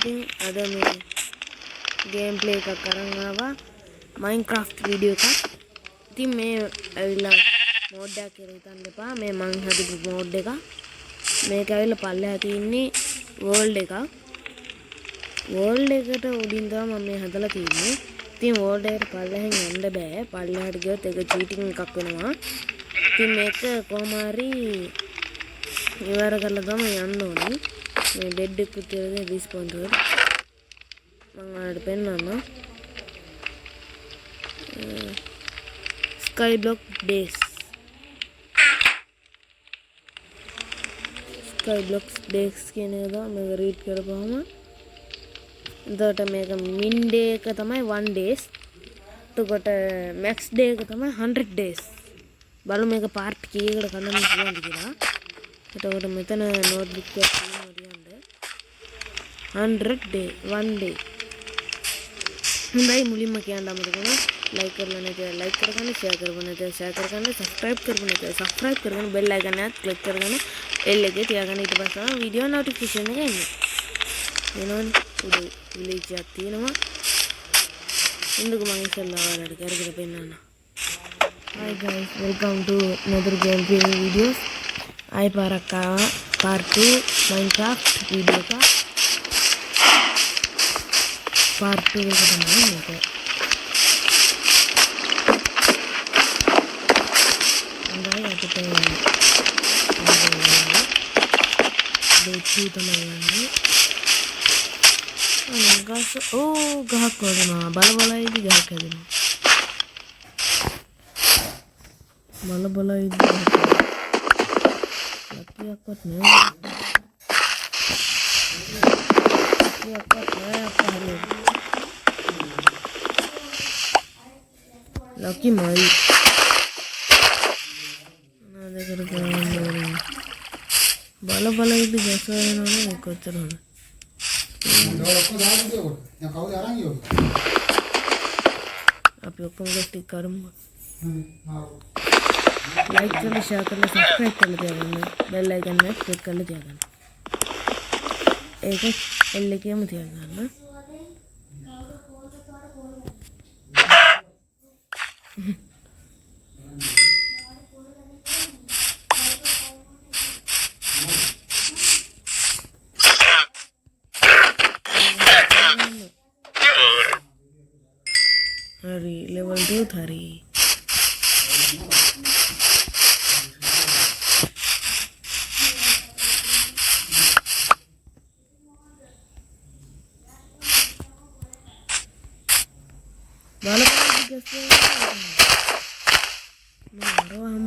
ඉතින් අද මේ ගේම් ප්ලේ එකක් අරන් ආවා Minecraft වීඩියෝ එකක්. ඉතින් මේ ඇවිල්ලා මෝඩ් එකක් කියලා හිතන්න එපා. මේ මං හදපු මෝඩ් එක. මේක ඇවිල්ලා පල්ලෙහා තියෙන්නේ වර්ල්ඩ් එකක්. වර්ල්ඩ් එකට උඩින් තමයි මම මේ හදලා තියෙන්නේ. ඉතින් වර්ල්ඩ් එකට පල්ලෙහෙන් යන්න බෑ. පල්ලෙහාට ගියොත් ඒක චීටින් එකක් වෙනවා. ඉතින් මේක කොහොම හරි ඉවර කරලා තමයි යන්න ඕනේ. මේ බෙඩ් එක උඩ රිස්පොන්ඩ් එක මම ඔයාලට පෙන්නන්නම්. Skyblock Days. Skyblock Days කියන එක මේක රීඩ් කරපුවම එතකොට මේක min day එක තමයි 1 days. එතකොට max day එක තමයි 100 days. බලමු මේක part කීයකට කඩන්න පුළුවන්ද කියලා. එතකොට මෙතන notebook එකක් තියෙනවා ලියන්න. 100 day 1 day. හොඳයි මුලින්ම කියන්න අමතක වුණා. like කරලා නැත්නම් like කරගන්න, share කරගන්න නැත්නම් share කරගන්න, subscribe කරගන්න නැත්නම් subscribe කරගන්න, bell icon එකත් click කරගන්න, bell එකේ තියාගන්න. ඊට පස්සේ තමයි video notification එක එන්නේ. වෙනවනේ උඩ village එකක් තියෙනවා. ඉන්නකෝ මම ඉස්සෙල්ලා ඔයාලට කරගෙන පෙන්නන්න. Hi guys, welcome to another gameplay videos. I පාරක් ආවා part 2 Minecraft video එක. part 2 එක තමයි මේක. හොඳයි අපිට day 2 තමයි යන්නේ. ගහක් වදිනවා. බල ඉදි ගහක් හැදෙනවා. බල ඉදි ගහක් ලක්කියක්වත් නෑ. ලක්කි මයි නේද කරගන්න. බල ඉදි ගස වෙනවනේ කොච්චර හොඳ. අපි ඔක්කොම ටික කරමු. like කරලා share කරලා subscribe කරලා තියාගන්න. bell icon එක click කරලා තියාගන්න. ඒක L එකේම තියාගන්න. Hari level 2 hari. Balap lagi guys. Marah